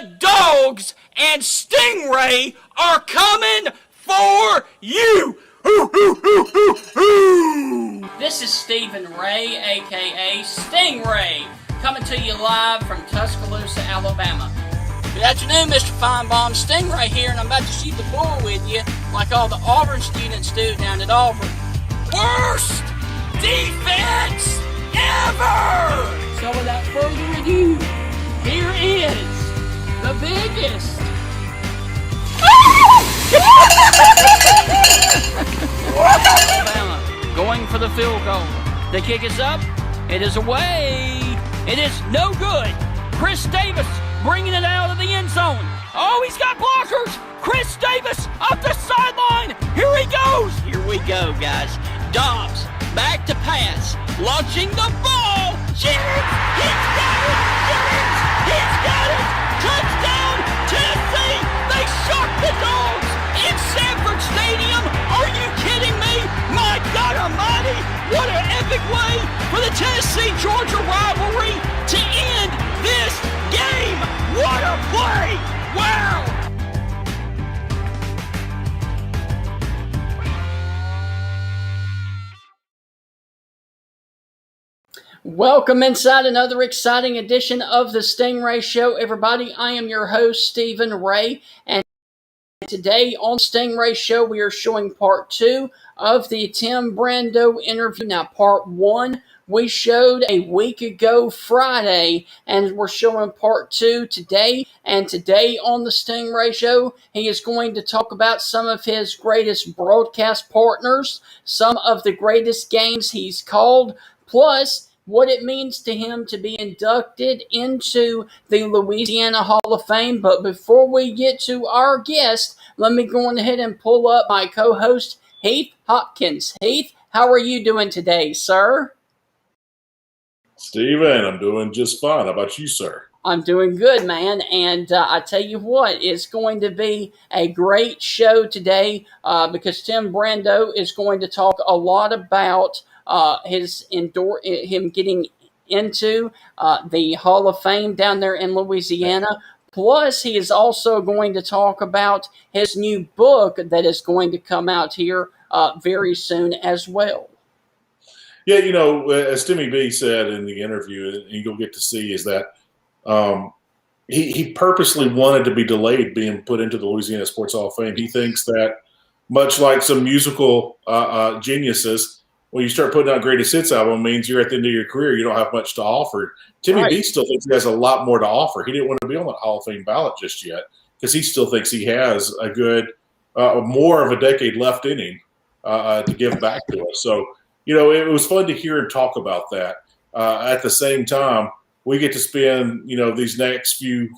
the dogs and Stingray are coming for you. This is Stephen Ray, a.k.a. Stingray, coming to you live from Tuscaloosa, Alabama. Good afternoon, Mr. Feinbaum. Stingray here, and I'm about to shoot the bull with you like all the Auburn students do down at Auburn. Worst defense ever! So without further ado, here is the biggest. Alabama going for the field goal. The kick is up. It is away. It is no good. Chris Davis bringing it out of the end zone. Oh, he's got blockers. Chris Davis up the sideline. Here he goes. Here we go, guys. Dobbs back to pass. Launching the ball. Jennings, he's got it. Jennings, he's got it. Touchdown, Tennessee. They shocked the dogs in Sanford Stadium. Are you kidding me? My God almighty. What an epic way for the Tennessee-Georgia rivalry to end this game. What a play. Wow. Welcome inside another exciting edition of the Stingray Show, everybody. I am your host, Stephen Ray, and today on Stingray Show, we are showing part 2 of the Tim Brando interview. Now, part 1 we showed a week ago Friday, and we're showing part 2 today. And today on the Stingray Show, he is going to talk about some of his greatest broadcast partners, some of the greatest games he's called, plus what it means to him to be inducted into the Louisiana Hall of Fame. But before we get to our guest, let me go on ahead and pull up my co-host, Heath Hopkins. Heath, how are you doing today, sir? Steven, I'm doing just fine. How about you, sir? I'm doing good, man, and I tell you what, it's going to be a great show today because Tim Brando is going to talk a lot about him getting into the Hall of Fame down there in Louisiana. Plus, he is also going to talk about his new book that is going to come out here very soon as well. Yeah, you know, as Timmy B said in the interview, and you'll get to see, is that he purposely wanted to be delayed being put into the Louisiana Sports Hall of Fame. He thinks that, much like some musical geniuses, when you start putting out greatest hits album, means you're at the end of your career. You don't have much to offer. Timmy B still thinks he has a lot more to offer. He didn't want to be on the Hall of Fame ballot just yet because he still thinks he has a good, more of a decade left in him to give back to us. So, you know, it was fun to hear him talk about that. At the same time, we get to spend, you know, these next few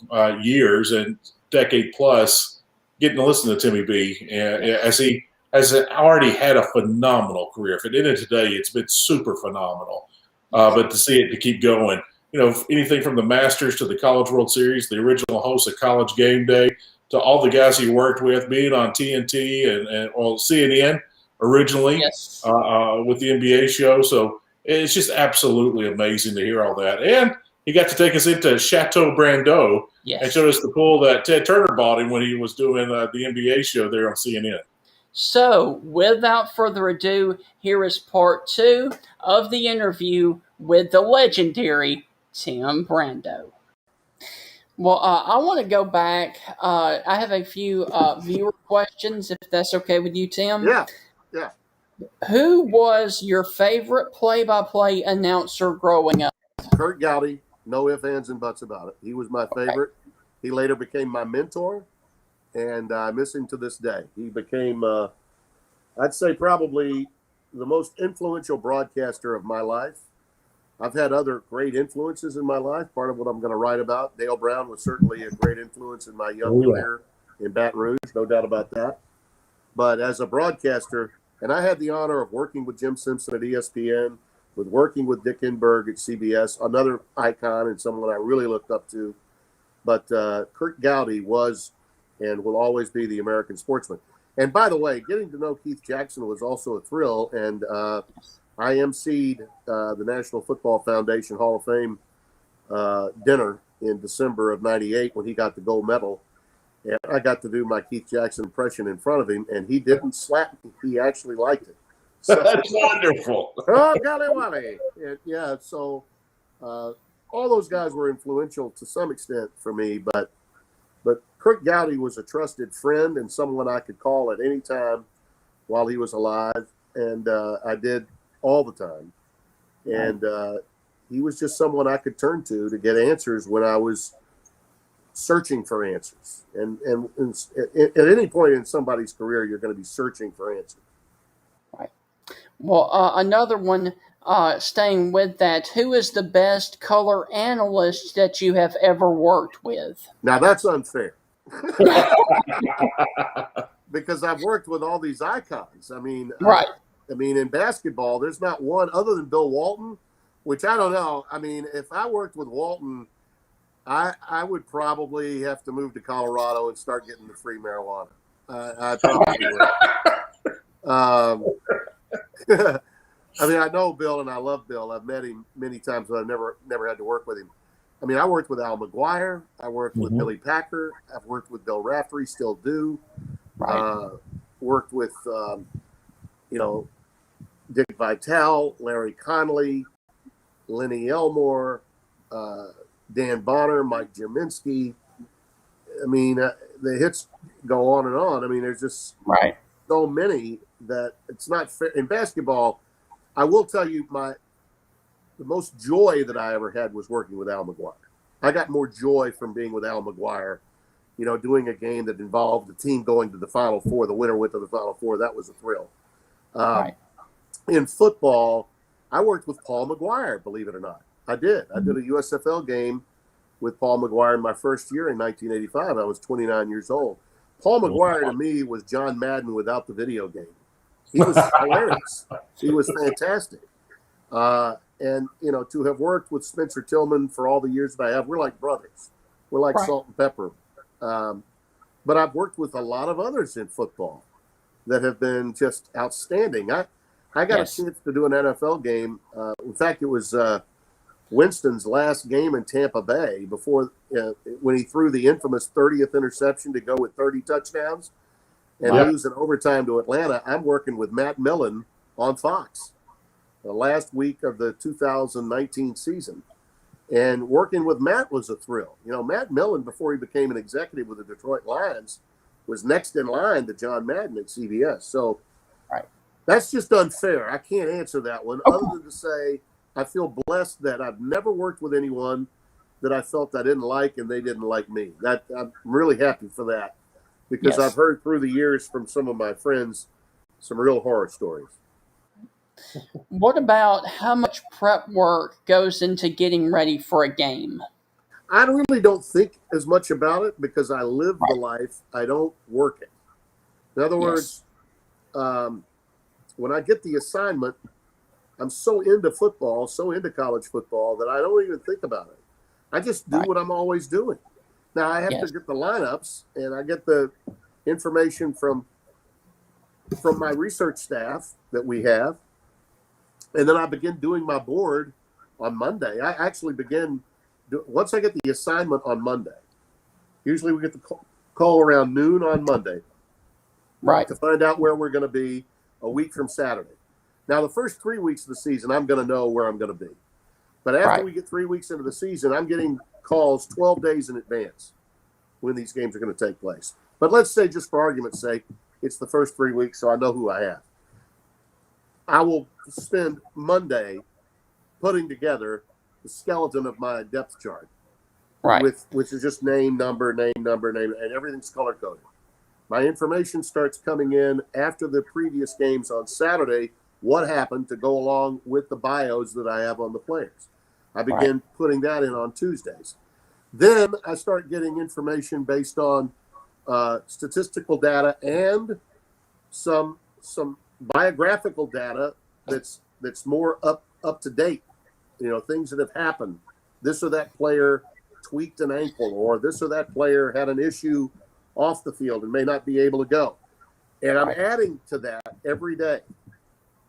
years and decade plus getting to listen to Timmy B as he has already had a phenomenal career. If it ended today, it's been super phenomenal. But to see it to keep going, you know, anything from the Masters to the College World Series, the original host of College Game Day, to all the guys he worked with, being on TNT and CNN originally with the NBA show. So it's just absolutely amazing to hear all that. And he got to take us into Chateau Brando and showed us the pool that Ted Turner bought him when he was doing the NBA show there on CNN. So, without further ado, here is part 2 of the interview with the legendary Tim Brando. Well, I want to go back. I have a few viewer questions, if that's okay with you, Tim. Yeah. Who was your favorite play-by-play announcer growing up? Kurt Gowdy, no ifs, ands, and buts about it. He was my favorite. He later became my mentor, and I miss him to this day. He became, I'd say, probably the most influential broadcaster of my life. I've had other great influences in my life, part of what I'm going to write about. Dale Brown was certainly a great influence in my young career in Baton Rouge, no doubt about that. But as a broadcaster, and I had the honor of working with Jim Simpson at ESPN, with working with Dick Enberg at CBS, another icon and someone I really looked up to. But Kurt Gowdy was and will always be the American sportsman. And by the way, getting to know Keith Jackson was also a thrill. And I emceed the National Football Foundation Hall of Fame dinner in December of '98 when he got the gold medal. And I got to do my Keith Jackson impression in front of him, and he didn't slap me. He actually liked it. So, That's wonderful. oh, golly, Wally. Yeah, so all those guys were influential to some extent for me, but Kurt Gowdy was a trusted friend and someone I could call at any time while he was alive, and I did all the time. And he was just someone I could turn to get answers when I was searching for answers. And at any point in somebody's career, you're going to be searching for answers. Right. Well, another one, staying with that, who is the best color analyst that you have ever worked with? Now, that's unfair. Because I've worked with all these icons. I mean, right. I mean, in basketball, there's not one other than Bill Walton, which I don't know. I mean, if I worked with Walton, I would probably have to move to Colorado and start getting the free marijuana. I probably would. I mean, I know Bill and I love Bill. I've met him many times, but I've never had to work with him. I mean, I worked with Al McGuire. I worked with Billy Packer. I've worked with Bill Raftery, still do. Right. Worked with, Dick Vitale, Larry Connolly, Lenny Elmore, Dan Bonner, Mike Jaminski. I mean, the hits go on and on. I mean, there's just so many that it's not fair. In basketball, I will tell you the most joy that I ever had was working with Al McGuire. I got more joy from being with Al McGuire, doing a game that involved the team going to the Final Four. The winner went to the Final Four. That was a thrill. In football, I worked with Paul McGuire, believe it or not. I did. I did a USFL game with Paul McGuire in my first year in 1985. I was 29 years old. Paul McGuire to me was John Madden without the video game. He was hilarious. He was fantastic. And, to have worked with Spencer Tillman for all the years that I have, we're like brothers. We're like salt and pepper. But I've worked with a lot of others in football that have been just outstanding. I got a chance to do an NFL game. In fact, it was Winston's last game in Tampa Bay before when he threw the infamous 30th interception to go with 30 touchdowns and lose in overtime to Atlanta. I'm working with Matt Millen on Fox the last week of the 2019 season. And working with Matt was a thrill. Matt Millen, before he became an executive with the Detroit Lions, was next in line to John Madden at CBS. So that's just unfair. I can't answer that one other than to say I feel blessed that I've never worked with anyone that I felt I didn't like and they didn't like me. I'm really happy for that because I've heard through the years from some of my friends some real horror stories. What about how much prep work goes into getting ready for a game? I really don't think as much about it because I live the life. I don't work it. In other words, when I get the assignment, I'm so into football, so into college football that I don't even think about it. I just do what I'm always doing. Now, I have to get the lineups, and I get the information from my research staff that we have, and then I begin doing my board on Monday. I actually begin, once I get the assignment on Monday, usually we get the call around noon on Monday to find out where we're going to be a week from Saturday. Now, the first 3 weeks of the season, I'm going to know where I'm going to be. But after we get 3 weeks into the season, I'm getting calls 12 days in advance when these games are going to take place. But let's say, just for argument's sake, it's the first 3 weeks, so I know who I have. I will spend Monday putting together the skeleton of my depth chart, which is just name, number, and everything's color-coded. My information starts coming in after the previous games on Saturday, what happened to go along with the bios that I have on the players. I begin putting that in on Tuesdays. Then I start getting information based on statistical data and some biographical data that's more up to date. Things that have happened. This or that player tweaked an ankle, or this or that player had an issue off the field and may not be able to go. And I'm adding to that every day.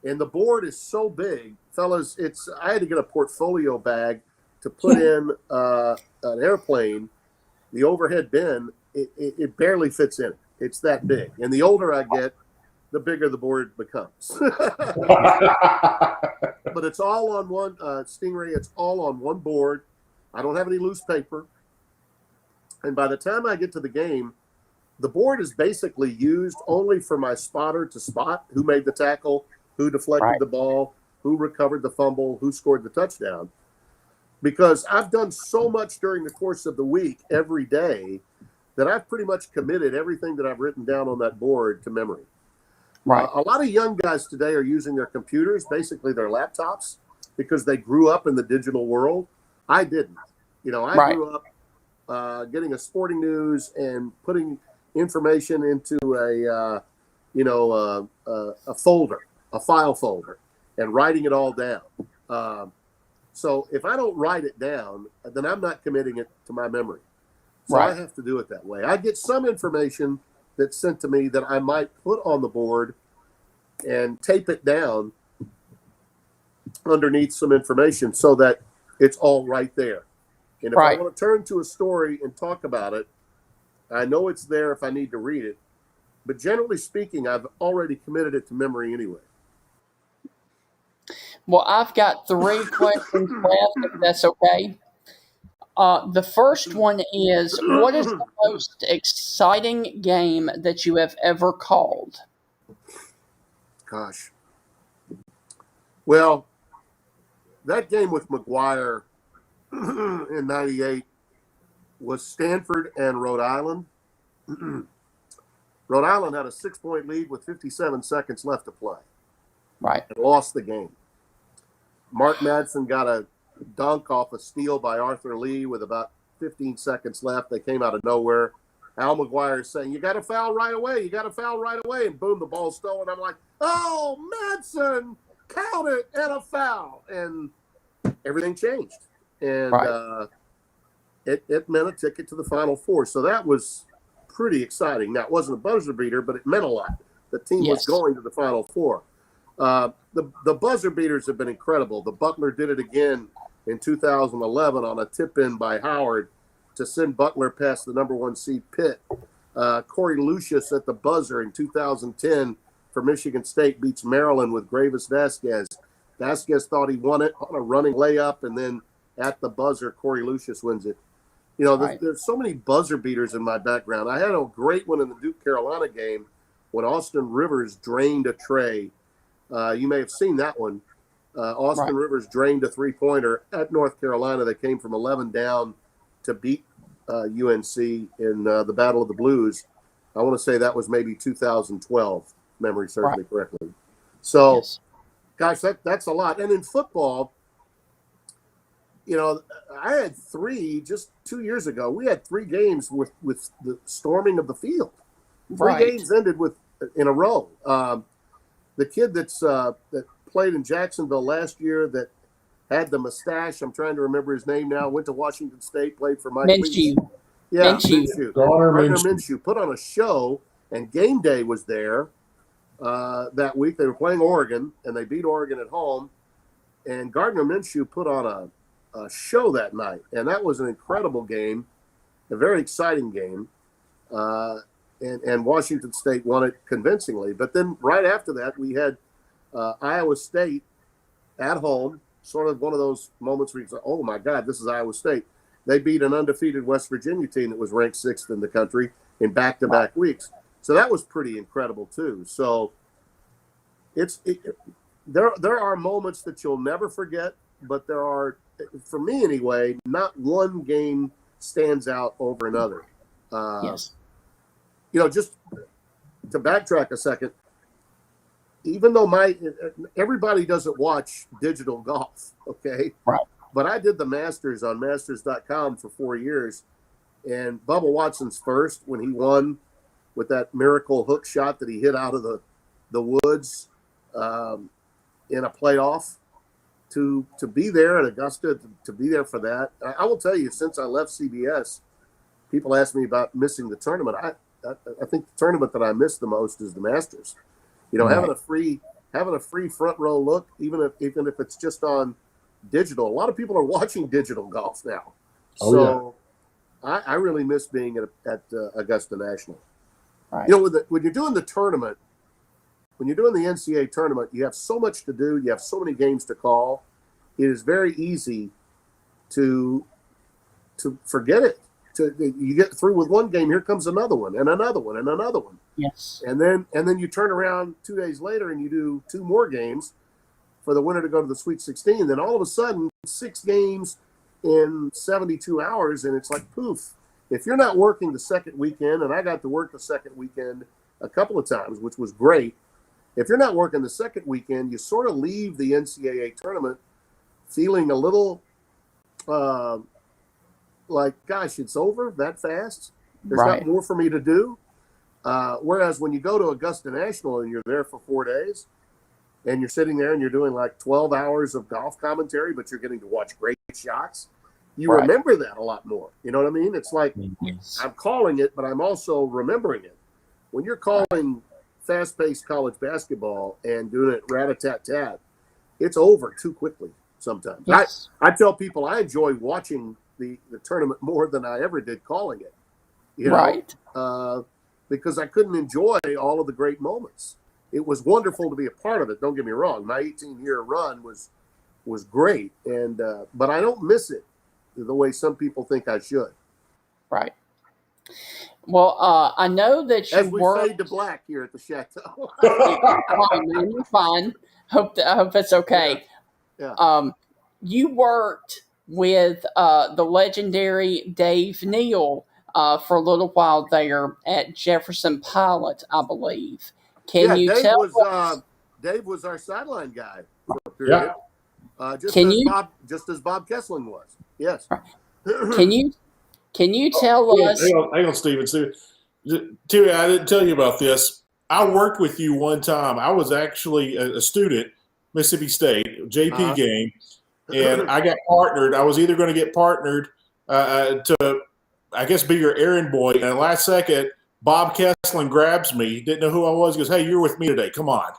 And the board is so big, fellas, I had to get a portfolio bag to put in an airplane, the overhead bin, it barely fits in. It's that big. And the older I get, the bigger the board becomes. But it's all on one, Stingray, it's all on one board. I don't have any loose paper. And by the time I get to the game, the board is basically used only for my spotter to spot who made the tackle, who deflected the ball, who recovered the fumble, who scored the touchdown. Because I've done so much during the course of the week, every day, that I've pretty much committed everything that I've written down on that board to memory. Right. A lot of young guys today are using their computers, basically their laptops, because they grew up in the digital world. I didn't. I grew up getting a sporting news and putting information into a folder, a file folder, and writing it all down. So if I don't write it down, then I'm not committing it to my memory. So I have to do it that way. I get some information that's sent to me that I might put on the board and tape it down underneath some information so that it's all right there. And if I want to turn to a story and talk about it, I know it's there if I need to read it. But generally speaking, I've already committed it to memory anyway. Well, I've got 3 questions left, if that's okay. The first one is, what is the most exciting game that you have ever called? Gosh. Well, that game with McGuire in 98 was Stanford and Rhode Island. Rhode Island had a 6-point lead with 57 seconds left to play. Right. And lost the game. Mark Madsen got a dunk off a steal by Arthur Lee with about 15 seconds left. They came out of nowhere. Al McGuire is saying, you got to foul right away. You got to foul right away. And boom, the ball's stolen. I'm like, oh, Madsen, count it, and a foul. And everything changed. And it meant a ticket to the Final Four. So that was pretty exciting. Now, it wasn't a buzzer beater, but it meant a lot. The team was going to the Final Four. The buzzer beaters have been incredible. The Butler did it again in 2011 on a tip-in by Howard to send Butler past the number 1 seed Pitt. Corey Lucius at the buzzer in 2010 for Michigan State beats Maryland with Gravis Vasquez. Vasquez thought he won it on a running layup, and then at the buzzer, Corey Lucius wins it. There's so many buzzer beaters in my background. I had a great one in the Duke Carolina game when Austin Rivers drained a tray. You may have seen that one. Austin Rivers drained a 3-pointer at North Carolina. They came from 11 down to beat UNC in the Battle of the Blues. I want to say that was maybe 2012, if memory serves me correctly. So, gosh, that's a lot. And in football, I had 3 just 2 years ago. We had 3 games with the storming of the field. 3 games ended in a row. The kid that played in Jacksonville last year that had the mustache, I'm trying to remember his name now, went to Washington State, played for Mike Leach. Yeah, Minshew. Gardner Minshew put on a show, and game day was there that week. They were playing Oregon, and they beat Oregon at home. And Gardner Minshew put on a show that night, and that was an incredible game, a very exciting game. And Washington State won it convincingly. But then right after that, we had Iowa State at home, sort of one of those moments where you say, oh, my God, this is Iowa State. They beat an undefeated West Virginia team that was ranked 6th in the country in back-to-back weeks. So that was pretty incredible, too. So there are moments that you'll never forget, but there are, for me anyway, not one game stands out over another. Just to backtrack a second, even though everybody doesn't watch digital golf, okay? Right. But I did the Masters on Masters.com for 4 years, and Bubba Watson's first when he won with that miracle hook shot that he hit out of the woods in a playoff, to be there at Augusta, to be there for that. I will tell you, since I left CBS, people ask me about missing the tournament. I think the tournament that I miss the most is the Masters. Having a free front row look, even if it's just on digital. A lot of people are watching digital golf now. Oh, So I really miss being at Augusta National. Right. You know, when you're doing the tournament, when you're doing the NCAA tournament, you have so much to do. You have so many games to call. It is very easy to forget it. You get through with one game, here comes another one, and another one, and another one. Yes. And then you turn around 2 days later and you do 2 more games for the winner to go to the Sweet 16. Then all of a sudden, 6 games in 72 hours, and it's like poof. If you're not working the second weekend, and I got to work the second weekend a couple of times, which was great. If you're not working the second weekend, you sort of leave the NCAA tournament feeling a little like, gosh, it's over that fast. There's not more for me to do. Whereas when you go to Augusta National and you're there for 4 days and you're sitting there and you're doing like 12 hours of golf commentary, but you're getting to watch great shots, you remember that a lot more. You know what I mean? It's like I'm calling it, but I'm also remembering it. When you're calling fast-paced college basketball and doing it rat-a-tat-tat, it's over too quickly sometimes. Yes. I tell people I enjoy watching the tournament more than I ever did calling it. You know? Because I couldn't enjoy all of the great moments. It was wonderful to be a part of it. Don't get me wrong. My 18-year run was great, and but I don't miss it the way some people think I should. Right. Well, I know that you As we fade to black here at the Chateau. Fine, man, you're fine. I hope that's okay. Yeah. You worked with the legendary Dave Neal for a little while there at Jefferson Pilot, I believe. Can you Dave tell us? Dave was our sideline guy for a period. Just as Bob Kessling was. Yes. Can you tell us? Hang on, Steven. Terry, I didn't tell you about this. I worked with you one time. I was actually a student, Mississippi State, JP game, and I got partnered. I was either going to get partnered to, I guess, be your errand boy. And last second, Bob Kessling grabs me. Didn't know who I was. He goes, "Hey, you're with me today. Come on."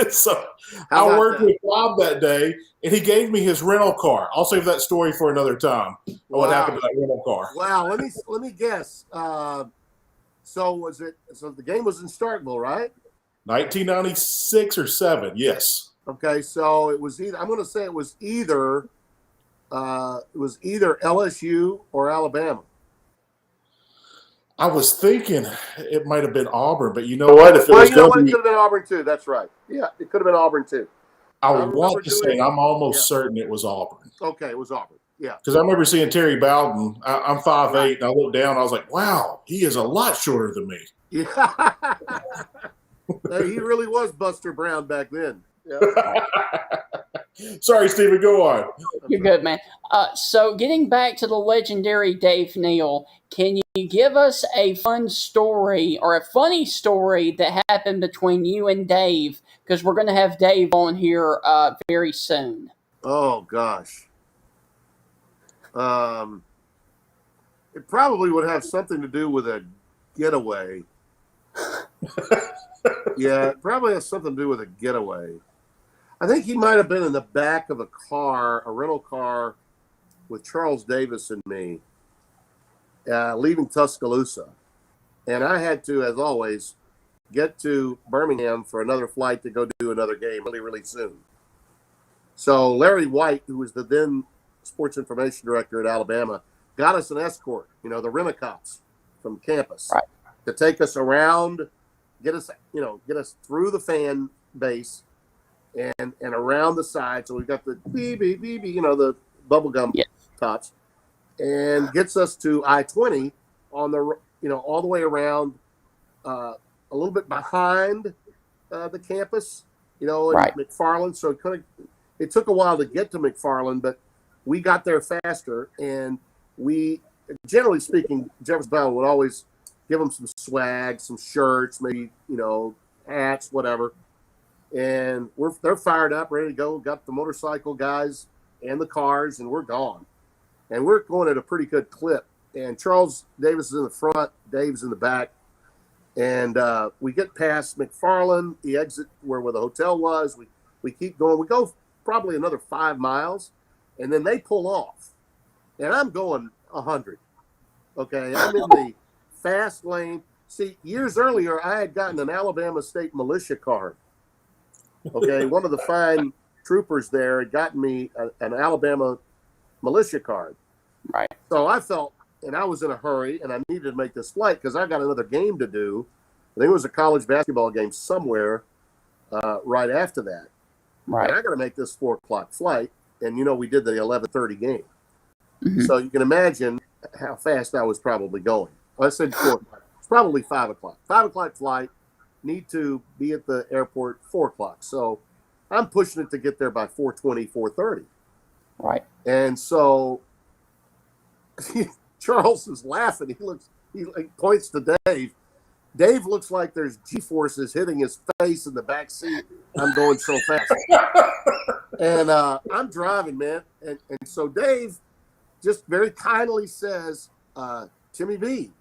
So I worked with Bob that day, and he gave me his rental car. I'll save that story for another time. What happened to that rental car? Wow. Let me guess. So the game was in Starkville, right? 1996 or 7, yes. Okay, so it was either. I'm going to say it was either LSU or Alabama. I was thinking it might have been Auburn, but you know what? If it it could have been Auburn too. That's right. Yeah, it could have been Auburn too. I want to say I'm almost certain it was Auburn. Okay, it was Auburn. Yeah, because I remember seeing Terry Bowden. I'm 5'8", and I looked down. I was like, "Wow, he is a lot shorter than me." Yeah, he really was Buster Brown back then. Yeah. Sorry, Steven, go on. You're good, man. So getting back to the legendary Dave Neal, can you give us a fun story or a funny story that happened between you and Dave? Because we're going to have Dave on here very soon. Oh, gosh. It probably would have something to do with a getaway. Yeah, it probably has something to do with a getaway. I think he might have been in the back of a rental car with Charles Davis and me, leaving Tuscaloosa. And I had to, as always, get to Birmingham for another flight to go do another game really, really soon. So Larry White, who was the then sports information director at Alabama, got us an escort, the rent-a-cops from campus, to take us around, get us through the fan base and around the side. So we got the the bubblegum tops, and gets us to I-20 on the, all the way around, a little bit behind the campus, in McFarland. So it took a while to get to McFarland, but we got there faster. And we, generally speaking, Jefferson Brown would always give them some swag, some shirts, maybe, hats, whatever. And they're fired up, ready to go. Got the motorcycle guys and the cars, and we're gone. And we're going at a pretty good clip. And Charles Davis is in the front, Dave's in the back. And we get past McFarland, the exit where the hotel was. We keep going. We go probably another 5 miles. And then they pull off. And I'm going 100. Okay, I'm in the fast lane. See, years earlier, I had gotten an Alabama State militia card. Okay, one of the fine troopers there had gotten me an Alabama militia card. Right. So I felt, and I was in a hurry, and I needed to make this flight because I got another game to do. I think it was a college basketball game somewhere right after that. Right. And I got to make this 4 o'clock flight. And, we did the 11:30 game. Mm-hmm. So you can imagine how fast I was probably going. I said 4 o'clock. It's probably 5 o'clock. 5 o'clock flight. Need to be at the airport 4 o'clock. So I'm pushing it to get there by 4:20, 4:30. Right. And so Charles is laughing. He points to Dave. Dave looks like there's G-forces hitting his face in the back seat. I'm going so fast. And I'm driving, man. And so Dave just very kindly says, Timmy B,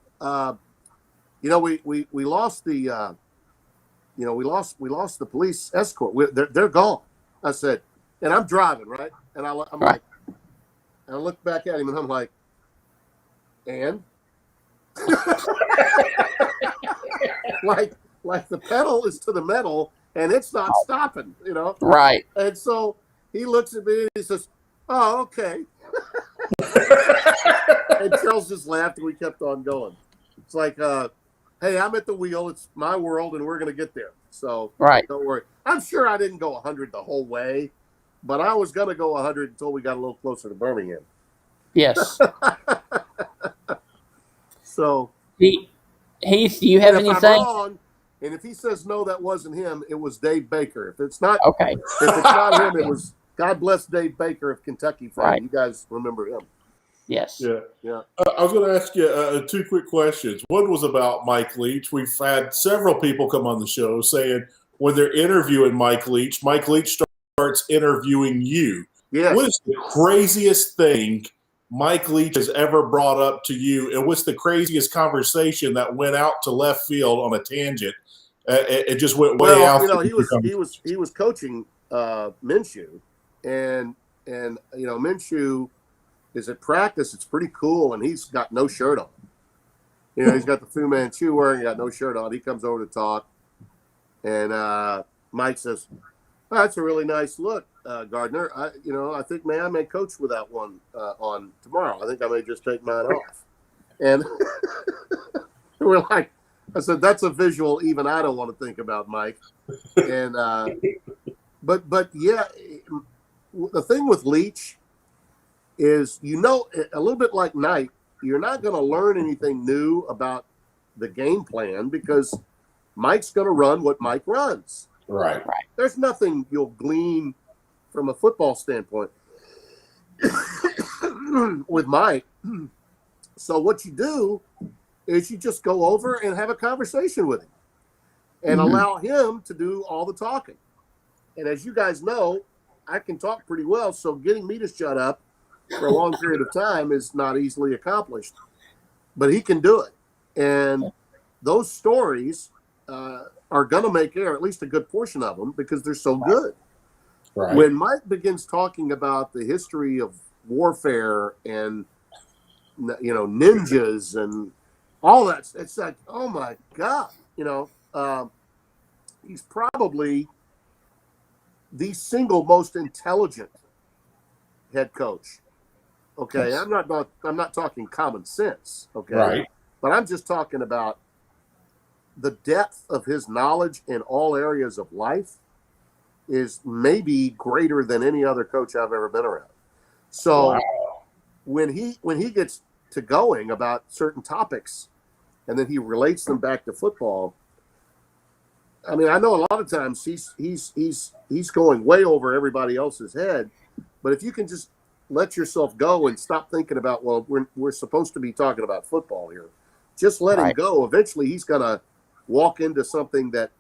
we lost the we lost the police escort. They're gone. I said, and I'm driving, right? And I'm like, and I look back at him and I'm like, and like the pedal is to the metal and it's not stopping, Right. And so he looks at me and he says, "Oh, okay." And Charles just laughed and we kept on going. It's like, hey, I'm at the wheel. It's my world and we're going to get there. So Don't worry. I'm sure I didn't go 100 the whole way, but I was going to go 100 until we got a little closer to Birmingham. Yes. So Heath, do you have anything? If I'm wrong, and if he says no, that wasn't him, it was Dave Baker. If it's not okay, if it's not him, it was God bless Dave Baker of Kentucky fan. Right. You guys remember him? Yes. Yeah. I was going to ask you 2 quick questions. One was about Mike Leach. We've had several people come on the show saying when they're interviewing Mike Leach starts interviewing you. Yes. What is the craziest thing Mike Leach has ever brought up to you, and what's the craziest conversation that went out to left field on a tangent? It just went way out. He was coaching Minshew, and Minshew is at practice. It's pretty cool, and he's got no shirt on. He's got the Fu Manchu wearing. He got no shirt on. He comes over to talk, and Mike says, "Oh, that's a really nice look, Gardner. I think I may coach with that one on tomorrow. I think I may just take mine off." And we're like, I said, "That's a visual even I don't want to think about, Mike." And but yeah, the thing with Leach is, a little bit like Knight, you're not going to learn anything new about the game plan because Mike's going to run what Mike runs. Right. There's nothing you'll glean from a football standpoint with Mike. So what you do is you just go over and have a conversation with him and allow him to do all the talking. And as you guys know, I can talk pretty well, so getting me to shut up for a long period of time is not easily accomplished. But he can do it. And those stories are going to make air, at least a good portion of them, because they're so good. Right. When Mike begins talking about the history of warfare and ninjas and all that, it's like, oh my God, he's probably the single most intelligent head coach. Okay, yes. I'm not talking common sense. Okay, right. But I'm just talking about the depth of his knowledge in all areas of life is maybe greater than any other coach I've ever been around. So when he gets to going about certain topics and then he relates them back to football, I mean, I know a lot of times he's going way over everybody else's head, but if you can just let yourself go and stop thinking about, well, we're supposed to be talking about football here. Just let him go. Eventually he's going to walk into something that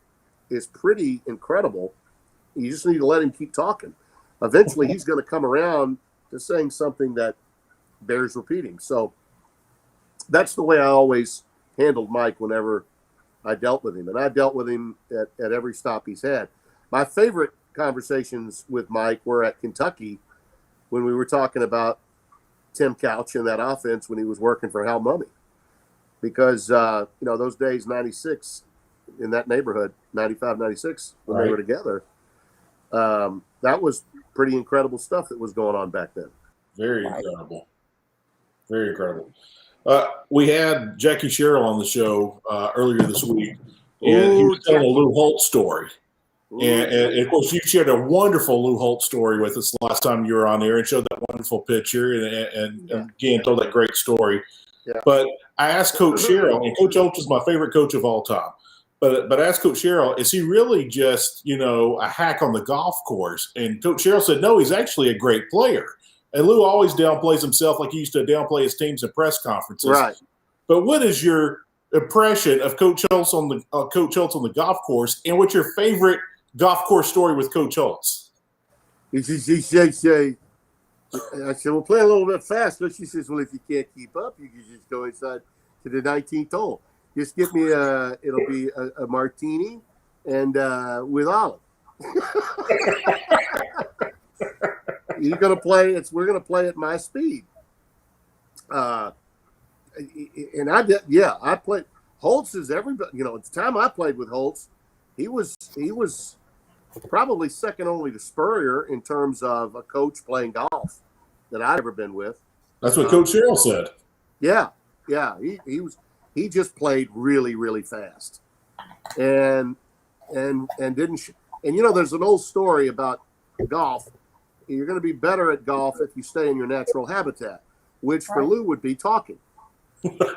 is pretty incredible. You just need to let him keep talking. Eventually he's going to come around to saying something that bears repeating. So that's the way I always handled Mike whenever I dealt with him. And I dealt with him at every stop he's had. My favorite conversations with Mike were at Kentucky when we were talking about Tim Couch and that offense when he was working for Hal Mummy. Because, those days, 96, in that neighborhood, 95, 96, when they were together, that was pretty incredible stuff that was going on back then. Very incredible. Very incredible. We had Jackie Sherrill on the show earlier this week, and he was telling a Lou Holtz story. And of course, you shared a wonderful Lou Holtz story with us last time you were on there and showed that wonderful picture and again, told that great story. Yeah. But I asked Coach Sherrill, and Coach Holtz is my favorite coach of all time. But I asked Coach Sherrill, is he really just, a hack on the golf course? And Coach Sherrill said, no, he's actually a great player. And Lou always downplays himself like he used to downplay his teams at press conferences. Right. But what is your impression of Coach Holtz on the golf course, and what's your favorite golf course story with Coach Holtz? I said, we'll play a little bit faster. She says, well, if you can't keep up, you can just go inside to the 19th hole. Just get me it'll be a martini and with olive. You're gonna play. We're gonna play at my speed. And I did. Yeah, I played. Holtz is everybody. At the time I played with Holtz, he was probably second only to Spurrier in terms of a coach playing golf that I've ever been with. That's what Coach Sherrill said. Yeah. He just played really, really fast, and didn't. There's an old story about golf. You're going to be better at golf if you stay in your natural habitat, which for Lou would be talking.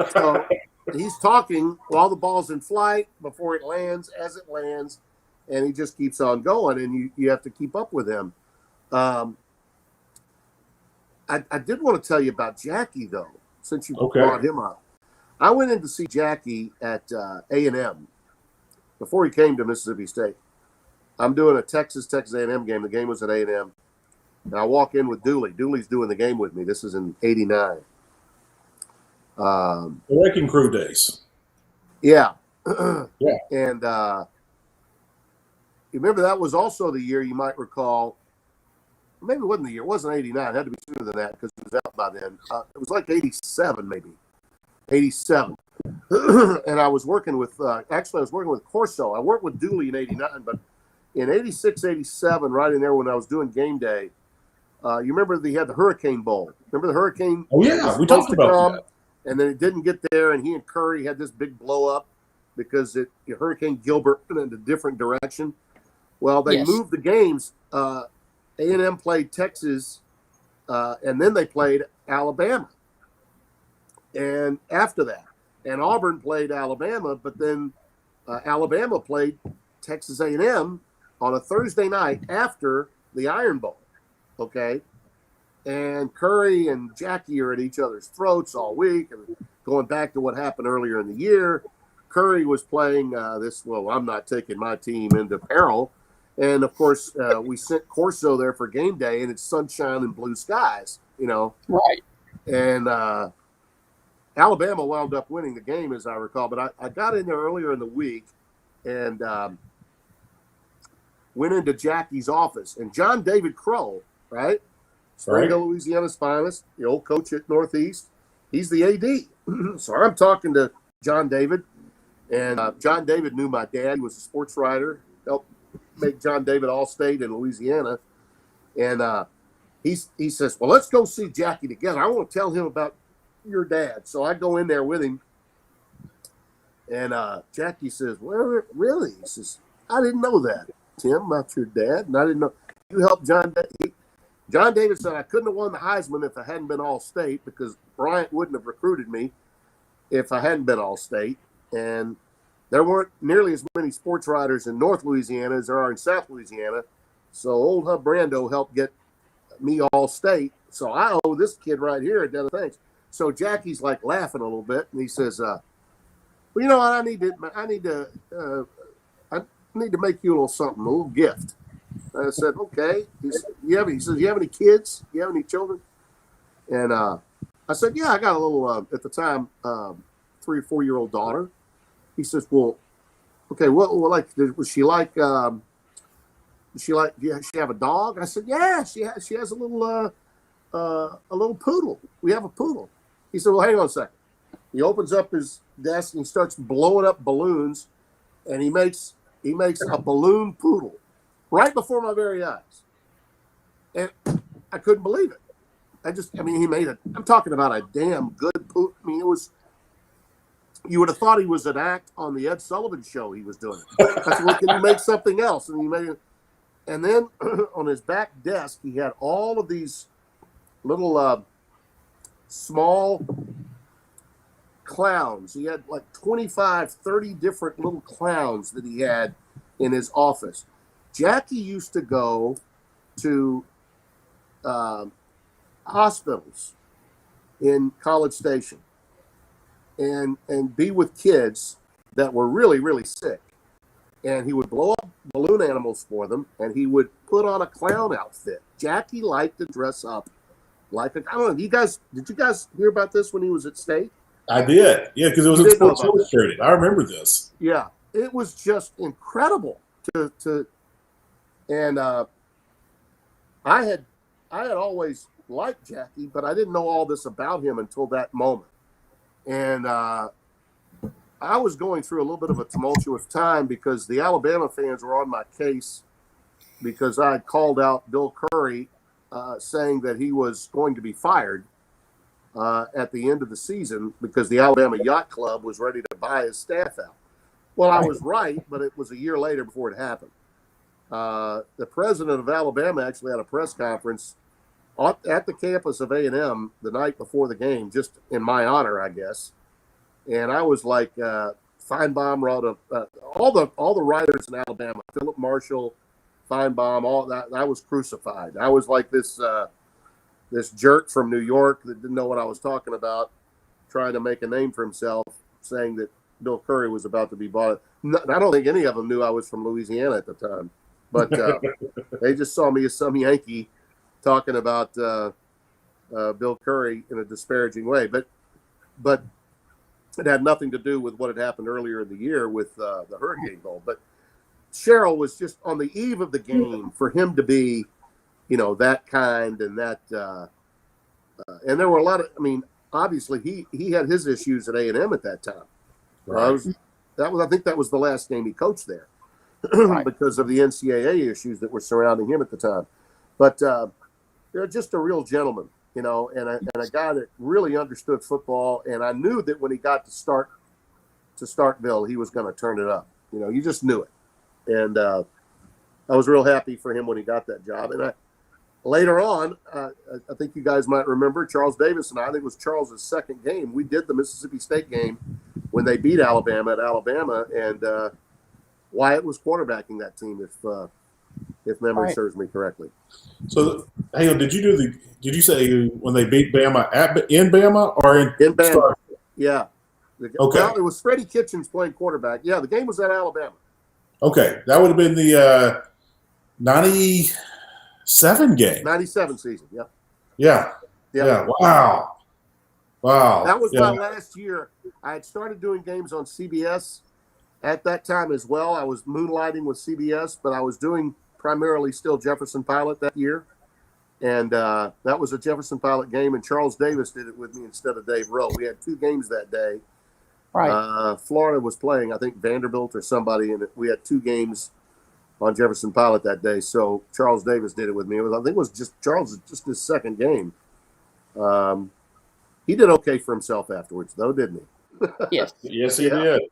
So he's talking while the ball's in flight, before it lands, as it lands, and he just keeps on going, and you have to keep up with him. I did want to tell you about Jackie, though, since you brought him up. I went in to see Jackie at A&M before he came to Mississippi State. I'm doing a Texas A&M game. The game was at A&M. And I walk in with Dooley. Dooley's doing the game with me. This is in '89. The Wrecking Crew days. Yeah. Yeah. And you remember that was also the year, you might recall, maybe it wasn't the year. It wasn't '89. It had to be sooner than that because it was out by then. It was like '87 maybe. '87. And I was working with, Corso. I worked with Dooley in '89, but in '86, '87, right in there when I was doing game day, you remember they had the Hurricane Bowl. Remember the Hurricane? Oh, yeah. We talked about that. And then it didn't get there, and he and Curry had this big blow-up because Hurricane Gilbert went in a different direction. Well, they moved the games. A&M played Texas, and then they played Alabama. And after that, and Auburn played Alabama, but then Alabama played Texas A&M on a Thursday night after the Iron Bowl. Okay, and Curry and Jackie are at each other's throats all week, and going back to what happened earlier in the year, Curry was playing I'm not taking my team into peril, and of course we sent Corso there for game day, and it's sunshine and blue skies, Right. And Alabama wound up winning the game, as I recall, but I got in there earlier in the week and went into Jackie's office, and John David Crow, right? Springdale, Louisiana's finest, the old coach at Northeast. He's the AD. So I'm talking to John David, and John David knew my dad. He was a sports writer, helped make John David All-State in Louisiana. And he says, well, let's go see Jackie together. I want to tell him about your dad. So I go in there with him, and Jackie says, well, really? He says, I didn't know that, Tim, about your dad, and I didn't know. You helped John David. John David said I couldn't have won the Heisman if I hadn't been All-State because Bryant wouldn't have recruited me if I hadn't been All-State. And there weren't nearly as many sports writers in North Louisiana as there are in South Louisiana. So old Hub Brando helped get me All-State. So I owe this kid right here a ton of things. So Jackie's like laughing a little bit, and he says, well, you know what? I need to make you a little something, a little gift. I said, okay. He says, you have any kids? You have any children? And I said, yeah, I got a little, at the time, 3 or 4 year old daughter. He says, well, okay, does she have a dog? I said, yeah, she has a little a little poodle. We have a poodle." He said, "Well, hang on a second." He opens up his desk and he starts blowing up balloons, and he makes a balloon poodle right before my very eyes, and I couldn't believe it. He made it. I'm talking about a damn good poodle. I mean, it was. You would have thought he was an act on the Ed Sullivan Show. He was doing it. I said, "Well, can you make something else?" And he made it. And then on his back desk, he had all of these little small clowns. He had like 25, 30 different little clowns that he had in his office. Jackie used to go to hospitals in College Station and be with kids that were really, really sick. And he would blow up balloon animals for them, and he would put on a clown outfit. Jackie liked to dress up like I don't know. Did you guys hear about this when he was at State? I did. Yeah, because it was in Sports Illustrated. I remember this. Yeah, it was just incredible and I had always liked Jackie, but I didn't know all this about him until that moment. And I was going through a little bit of a tumultuous time because the Alabama fans were on my case because I had called out Bill Curry saying that he was going to be fired at the end of the season because the Alabama Yacht Club was ready to buy his staff out. Well, I was right, but it was a year later before it happened. The president of Alabama actually had a press conference at the campus of A&M the night before the game, just in my honor, I guess. And I was like, Feinbaum wrote all the writers in Alabama, Philip Marshall, Feinbaum, all that. I was crucified. I was like this jerk from New York that didn't know what I was talking about, trying to make a name for himself, saying that Bill Curry was about to be bought. I don't think any of them knew I was from Louisiana at the time, but they just saw me as some Yankee talking about Bill Curry in a disparaging way. But it had nothing to do with what had happened earlier in the year with the Hurricane Bowl. But Sherrill was just on the eve of the game for him to be, that kind and that. And there were a lot of, obviously he had his issues at A&M at that time. Right. I think that was the last game he coached there right. because of the NCAA issues that were surrounding him at the time. But just a real gentleman. And a guy that really understood football. And I knew that when he got to Starkville, he was going to turn it up. You just knew it. And I was real happy for him when he got that job. And later on, I think you guys might remember Charles Davis and I think it was Charles's second game. We did the Mississippi State game when they beat Alabama at Alabama. And Wyatt was quarterbacking that team, if memory serves me correctly. So, hey, did you say when they beat Bama in Bama or in Bama? Star? Yeah. Okay. Well, it was Freddie Kitchens playing quarterback. Yeah, the game was at Alabama. Okay, that would have been the 97 game. 97 season. Yep. Yeah. Wow. That was my last year. I had started doing games on CBS at that time as well. I was moonlighting with CBS, but I was doing primarily still Jefferson Pilot that year. And that was a Jefferson Pilot game, and Charles Davis did it with me instead of Dave Rowe. We had two games that day. Right. Florida was playing, I think, Vanderbilt or somebody, and we had two games on Jefferson Pilot that day. So Charles Davis did it with me. I think it was just Charles' just his second game. He did okay for himself afterwards, though, didn't he? Yes. Yes, he did.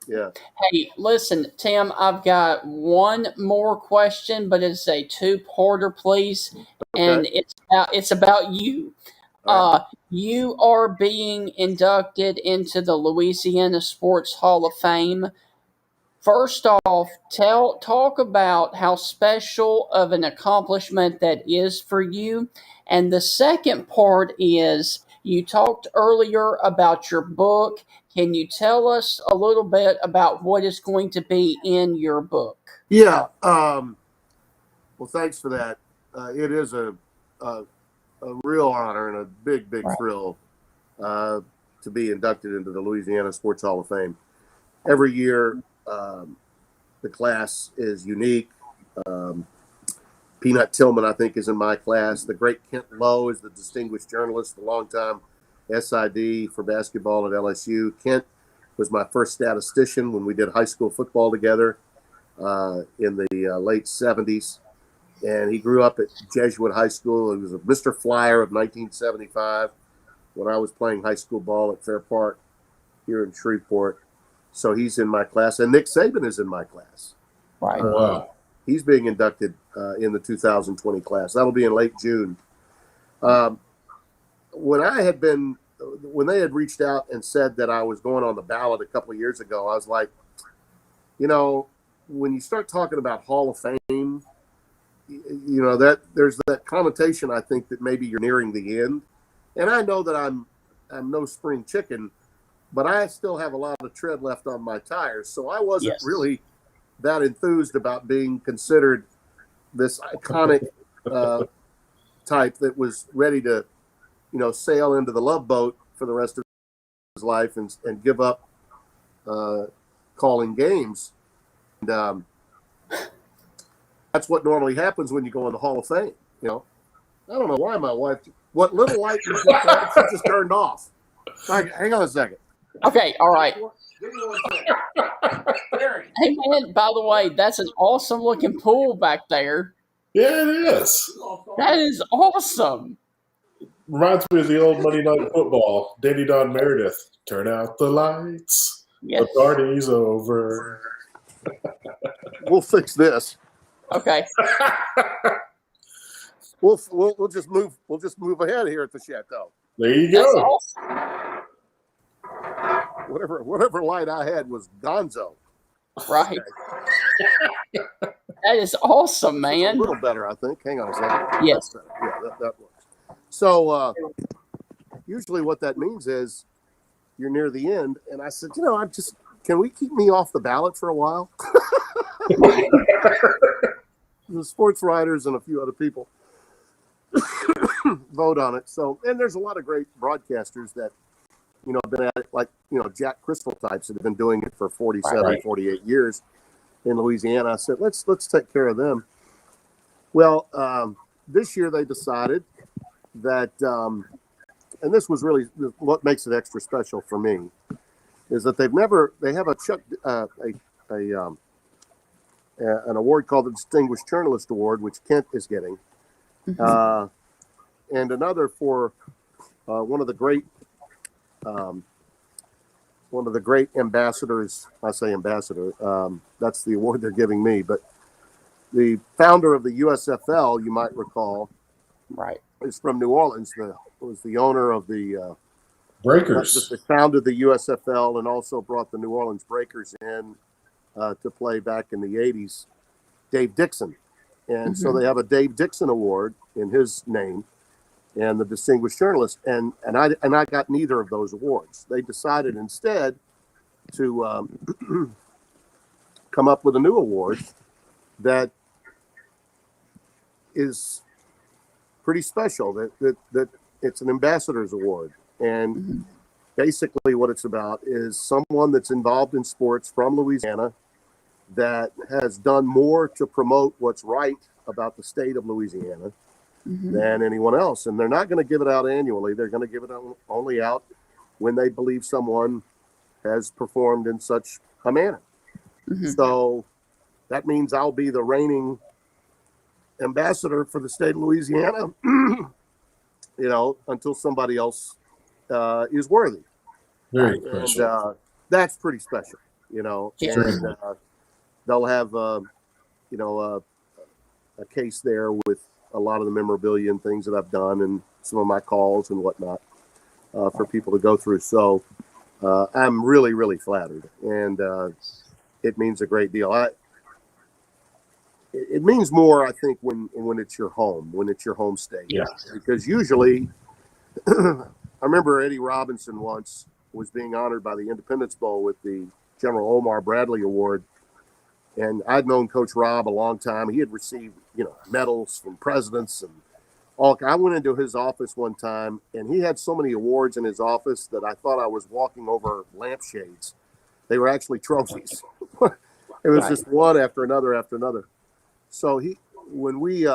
Yeah. Hey, listen, Tim, I've got one more question, but it's a two-parter, please, and it's about you. Right. You are being inducted into the Louisiana Sports Hall of Fame. First off, talk about how special of an accomplishment that is for you. And the second part is you talked earlier about your book. Can you tell us a little bit about what is going to be in your book? Yeah. Well, thanks for that. It is a real honor and a big thrill to be inducted into the Louisiana Sports Hall of Fame. Every year, the class is unique. Peanut Tillman, I think, is in my class. The great Kent Lowe is the distinguished journalist, the longtime SID for basketball at LSU. Kent was my first statistician when we did high school football together in the late 70s. And he grew up at Jesuit High School. He was a Mr. Flyer of 1975 when I was playing high school ball at Fair Park here in Shreveport. So he's in my class. And Nick Saban is in my class. Right. Wow. He's being inducted in the 2020 class. That'll be in late June. When they had reached out and said that I was going on the ballot a couple of years ago, I was like, when you start talking about Hall of Fame, that there's that connotation, I think, that maybe you're nearing the end. And I know that I'm no spring chicken, but I still have a lot of tread left on my tires. So I wasn't really that enthused about being considered this iconic type that was ready to, sail into the Love Boat for the rest of his life and give up calling games. And that's what normally happens when you go in the Hall of Fame. I don't know why my wife, what little light she just turned off. Hang on a second. Okay, all right. Give me 1 second. Hey, man, by the way, that's an awesome looking pool back there. Yeah, it is. That is awesome. Reminds me of the old Monday Night Football. Danny Don Meredith. Turn out the lights. Yes. The party's over. We'll fix this. Okay. We'll just move. We'll just move ahead here at the chateau. There you That's go. awesome. Whatever light I had was gonzo. Right. That is awesome, man. A little better, I think. Hang on a second. Yes. Yeah, that works. So usually what that means is you're near the end. And I said, can we keep me off the ballot for a while? The sports writers and a few other people vote on it. So, and there's a lot of great broadcasters that, have been at it, like, Jack Crystal types that have been doing it for 47, 48 years in Louisiana. I said, let's take care of them. Well, this year they decided that, and this was really what makes it extra special for me, is that they have an award called the Distinguished Journalist Award, which Kent is getting, and another for one of the great ambassadors. I say ambassador. That's the award they're giving me. But the founder of the USFL, you might recall, Right. is from New Orleans. Was the owner of the Breakers. They founded the USFL and also brought the New Orleans Breakers in to play back in the 80s, Dave Dixon. And so they have a Dave Dixon Award in his name and the Distinguished Journalist. And I got neither of those awards. They decided instead to come up with a new award that is pretty special, that it's an ambassador's award. And basically what it's about is someone that's involved in sports from Louisiana that has done more to promote what's right about the state of Louisiana than anyone else. And they're not going to give it out annually. They're going to give it only out when they believe someone has performed in such a manner. So that means I'll be the reigning ambassador for the state of Louisiana, until somebody else is worthy. Very special. And that's pretty special, and they'll have, a case there with a lot of the memorabilia and things that I've done and some of my calls and whatnot for people to go through. So I'm really, really flattered, and it means a great deal. It means more, I think, when it's your home, when it's your home state. Yeah. Because usually, I remember Eddie Robinson once was being honored by the Independence Bowl with the General Omar Bradley Award. And I'd known Coach Rob a long time. He had received, medals from presidents and all. I went into his office one time, and he had so many awards in his office that I thought I was walking over lampshades. They were actually trophies. It was just one after another after another. So when we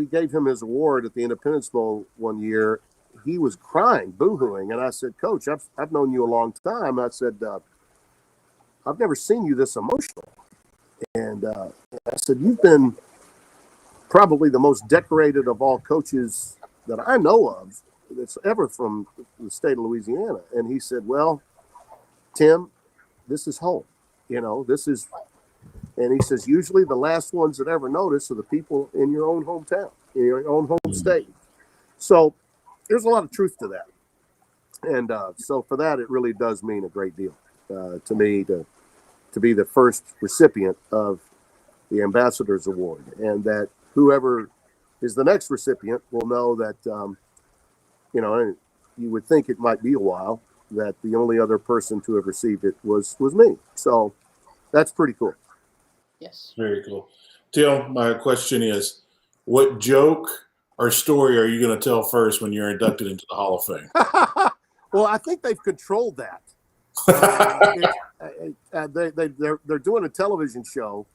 gave him his award at the Independence Bowl one year, he was crying, boo-hooing. And I said, Coach, I've known you a long time. I said, I've never seen you this emotional. And I said, you've been probably the most decorated of all coaches that I know of that's ever from the state of Louisiana. And he said, well, Tim, this is home. This is, and he says, usually the last ones that ever notice are the people in your own hometown, in your own home state. So there's a lot of truth to that. And so for that, it really does mean a great deal to me to be the first recipient of the Ambassador's Award, and that whoever is the next recipient will know that, you would think it might be a while, that the only other person to have received it was me. So that's pretty cool. Yes. Very cool. Tim, my question is, what joke or story are you going to tell first when you're inducted into the Hall of Fame? Well, I think they've controlled that. They're doing a television show.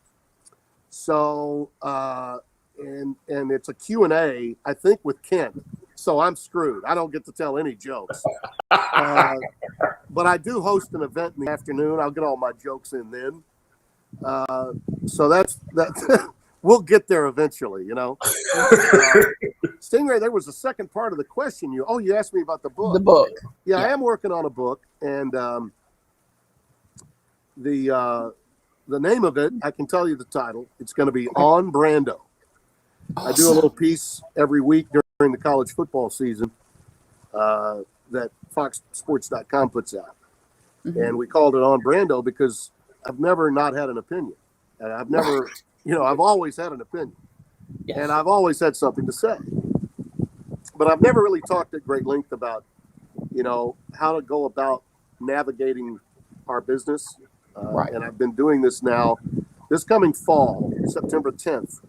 So, and it's a Q&A, I think, with Ken. So I'm screwed. I don't get to tell any jokes. But I do host an event in the afternoon. I'll get all my jokes in then. So that's we'll get there eventually, Stingray, there was a second part of the question. You asked me about the book. The book. Yeah, I am working on a book, and the name of it, I can tell you the title. It's going to be On Brando. Awesome. I do a little piece every week during the college football season that foxsports.com puts out. Mm-hmm. And we called it On Brando because I've never not had an opinion. And I've never, I've always had an opinion. Yes. And I've always had something to say. But I've never really talked at great length about, how to go about navigating our business. Right. And I've been doing this now, this coming fall, September 10th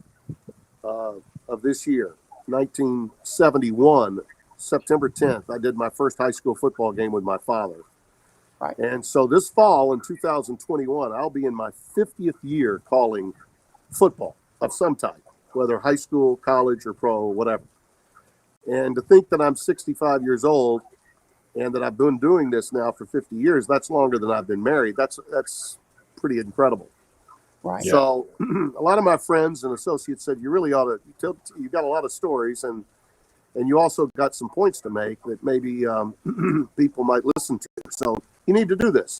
of this year, 1971, September 10th, I did my first high school football game with my father. Right. And so this fall in 2021, I'll be in my 50th year calling football of some type, whether high school, college, or pro, whatever. And to think that I'm 65 years old and that I've been doing this now for 50 years, that's longer than I've been married. That's pretty incredible. Right. So a lot of my friends and associates said, you really ought to, you've got a lot of stories and you also got some points to make that maybe people might listen to. So you need to do this.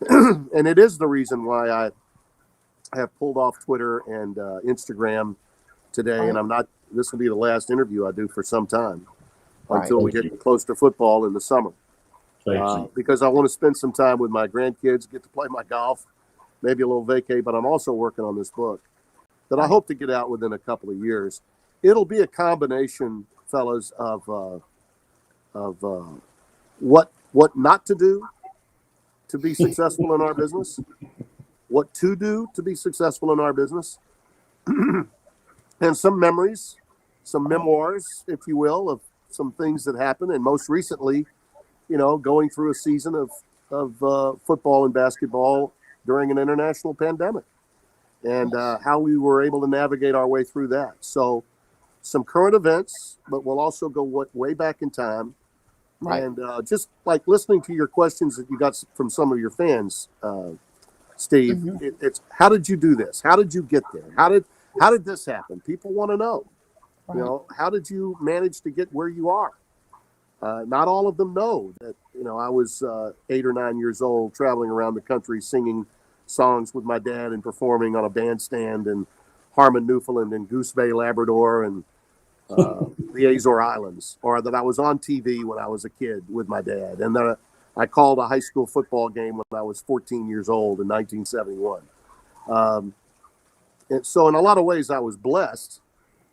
And it is the reason why I have pulled off Twitter and Instagram today. And this will be the last interview I do for some time until we get close to football in the summer. Because I want to spend some time with my grandkids, get to play my golf, maybe a little vacay, but I'm also working on this book that I hope to get out within a couple of years. It'll be a combination, fellas, of what not to do to be successful in our business, what to do to be successful in our business, and some memories, some memoirs, if you will, of some things that happened. And most recently, going through a season of football and basketball during an international pandemic and how we were able to navigate our way through that. So some current events, but we'll also go way back in time. Right. And just like listening to your questions that you got from some of your fans, Steve, mm-hmm. It's how did you do this? How did you get there? How did this happen? People want to know. Right. How did you manage to get where you are? Not all of them know that, I was 8 or 9 years old traveling around the country singing songs with my dad and performing on a bandstand in Harmon, Newfoundland and Goose Bay, Labrador and the Azore Islands, or that I was on TV when I was a kid with my dad. And that I called a high school football game when I was 14 years old in 1971. And so in a lot of ways I was blessed.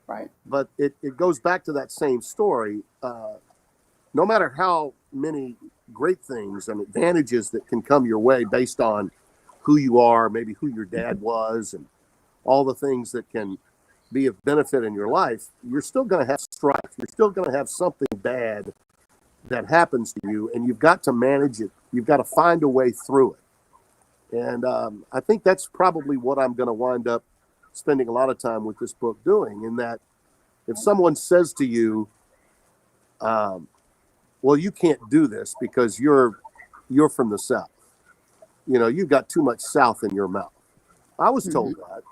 Right. But it goes back to that same story. No matter how many great things and advantages that can come your way based on who you are, maybe who your dad was, and all the things that can be of benefit in your life, you're still going to have strife. You're still going to have something bad that happens to you, and you've got to manage it. You've got to find a way through it. And I think that's probably what I'm going to wind up spending a lot of time with this book doing, in that if someone says to you, well, you can't do this because you're from the South. You've got too much South in your mouth. I was told that,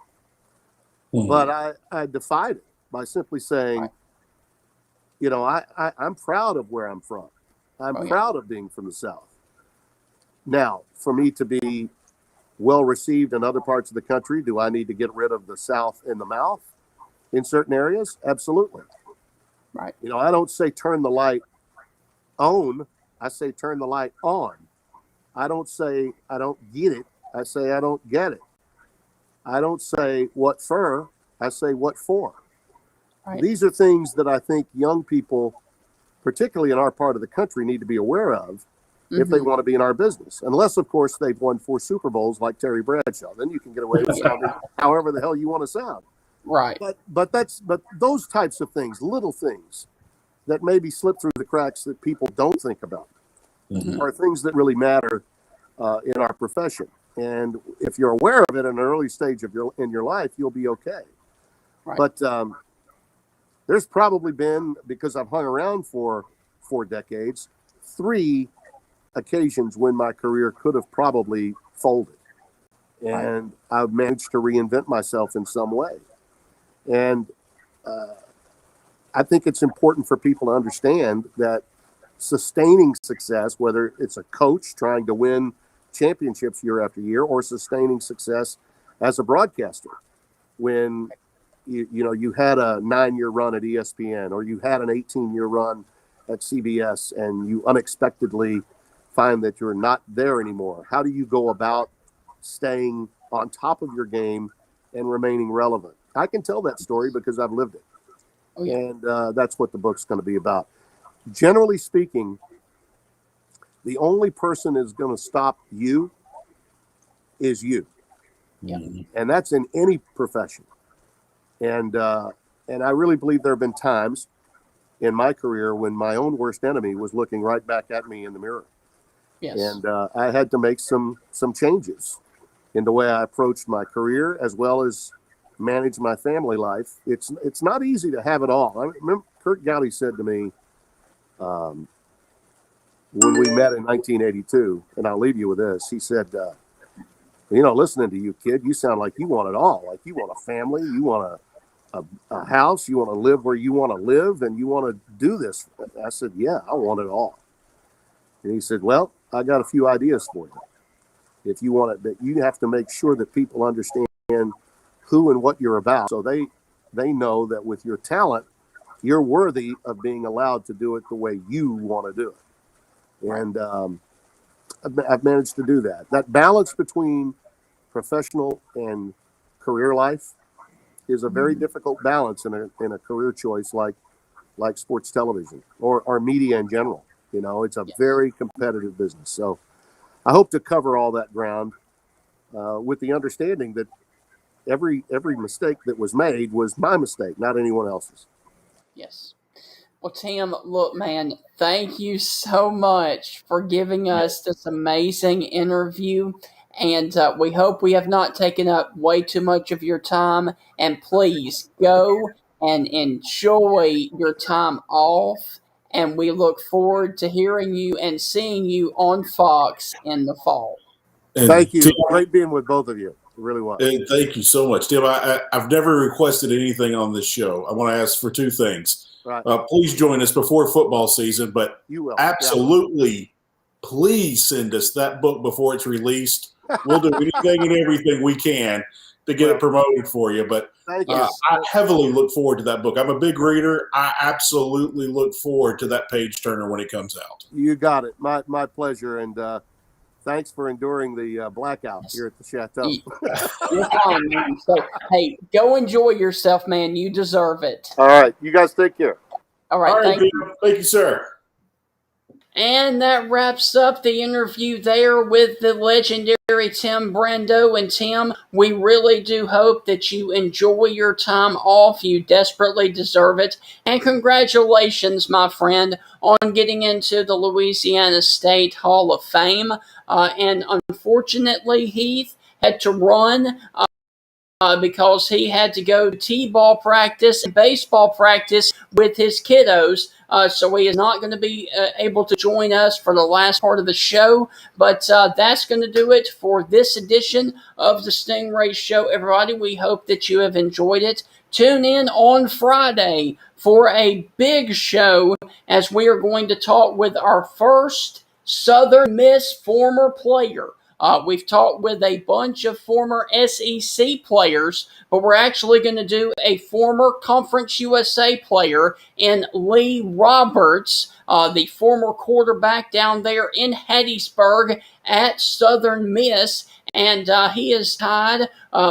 but I defied it by simply saying, I'm proud of where I'm from. I'm proud of being from the South. Now, for me to be well received in other parts of the country, do I need to get rid of the South in the mouth in certain areas? Absolutely. Right. I don't say turn the light on. I say turn the light on. I don't say I don't get it. I say I don't get it. I don't say what for. I say what for. Right. These are things that I think young people, particularly in our part of the country, need to be aware of if they want to be in our business. Unless, of course, they've won 4 Super Bowls like Terry Bradshaw. Then you can get away with sounding however the hell you want to sound. Right. But those types of things, little things that maybe slip through the cracks that people don't think about, are things that really matter in our profession. And if you're aware of it in an early stage of your life, you'll be okay. Right. But there's probably been, because I've hung around for 4 decades, 3 occasions when my career could have probably folded. And I've managed to reinvent myself in some way. And I think it's important for people to understand that sustaining success, whether it's a coach trying to win championships year after year, or sustaining success as a broadcaster, when you had a 9-year run at ESPN, or you had an 18-year run at CBS, and you unexpectedly find that you're not there anymore. How do you go about staying on top of your game and remaining relevant? I can tell that story because I've lived it. Oh, yeah. And that's what the book's going to be about. Generally speaking, the only person that's going to stop you is you. Yeah. And that's in any profession. And I really believe there have been times in my career when my own worst enemy was looking right back at me in the mirror. Yes. And I had to make some changes in the way I approached my career, as well as manage my family life. It's not easy to have it all. I remember Kurt Gowdy said to me when we met in 1982, and I'll leave you with this. He said, listening to you, kid, you sound like you want it all. Like you want a family, you want a house, you want to live where you want to live, and you want to do this. I said, yeah, I want it all. And he said, well, I got a few ideas for you. If you want it, but you have to make sure that people understand who and what you're about, so they know that with your talent, you're worthy of being allowed to do it the way you want to do it. And I've managed to do that. That balance between professional and career life is a very difficult balance in a career choice like sports television or media in general. It's a very competitive business. So I hope to cover all that ground with the understanding that every mistake that was made was my mistake, not anyone else's. Yes. Well, Tim, look, man, thank you so much for giving us this amazing interview. And we hope we have not taken up way too much of your time. And please go and enjoy your time off. And we look forward to hearing you and seeing you on Fox in the fall. And thank you. Tim, great being with both of you. It really was. Thank you so much, Tim. I've never requested anything on this show. I want to ask for 2 things. Right. Please join us before football season, but you will. Absolutely, please send us that book before it's released. We'll do anything and everything we can to get it promoted for you. But I heavily look forward to that book. I'm a big reader. I absolutely look forward to that page turner when it comes out. You got it. My pleasure. And thanks for enduring the blackout here at the Chateau. You're fine, man. So, hey, go enjoy yourself, man. You deserve it. All right. You guys take care. All right. Thank you. Thank you, sir. And that wraps up the interview there with the legendary Tim Brando. And Tim, we really do hope that you enjoy your time off. You desperately deserve it. And congratulations, my friend, on getting into the Louisiana State Hall of Fame. And unfortunately, Heath had to run because he had to go to t-ball practice and baseball practice with his kiddos. So he is not going to be able to join us for the last part of the show. But that's going to do it for this edition of the Stingray Show, everybody. We hope that you have enjoyed it. Tune in on Friday for a big show as we are going to talk with our first Southern Miss former player. We've talked with a bunch of former SEC players, but we're actually going to do a former Conference USA player in Lee Roberts, the former quarterback down there in Hattiesburg at Southern Miss. And he is tied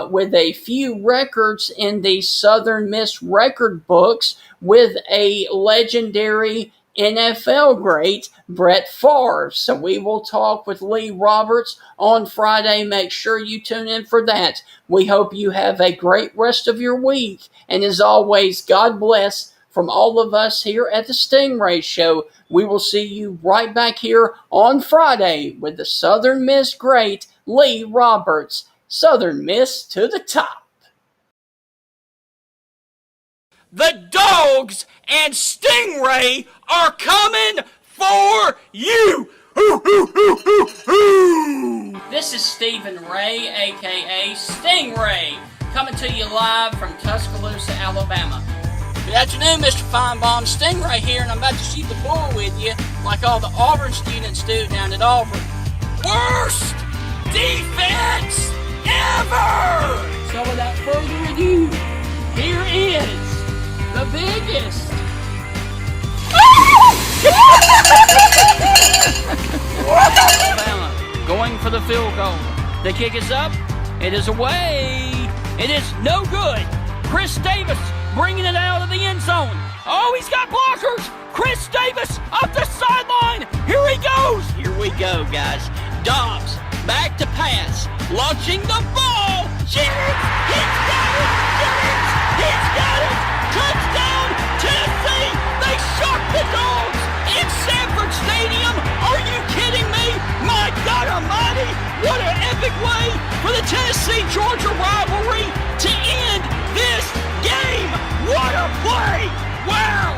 with a few records in the Southern Miss record books with a legendary NFL great, Brett Favre. So we will talk with Lee Roberts on Friday. Make sure you tune in for that. We hope you have a great rest of your week. And as always, God bless from all of us here at the Stingray Show. We will see you right back here on Friday with the Southern Miss great, Lee Roberts. Southern Miss to the top. The Dogs and Stingray are coming for you! Hoo, hoo, hoo, hoo, hoo. This is Stephen Ray, a.k.a. Stingray, coming to you live from Tuscaloosa, Alabama. Good afternoon, Mr. Feinbaum. Stingray here, and I'm about to shoot the bull with you like all the Auburn students do down at Auburn. Worst defense ever! So without further ado, here is the biggest Alabama going for the field goal. The kick is up. It is away. It is no good. Chris Davis bringing it out of the end zone. Oh, he's got blockers. Chris Davis up the sideline. Here he goes. Here we go, guys. Dobbs back to pass. Launching the ball. Jennings, he's got it. Jennings, he's got it. Touchdown, Tennessee! They shocked the Dogs in Sanford Stadium! Are you kidding me? My God Almighty! What an epic way for the Tennessee-Georgia rivalry to end this game! What a play! Wow!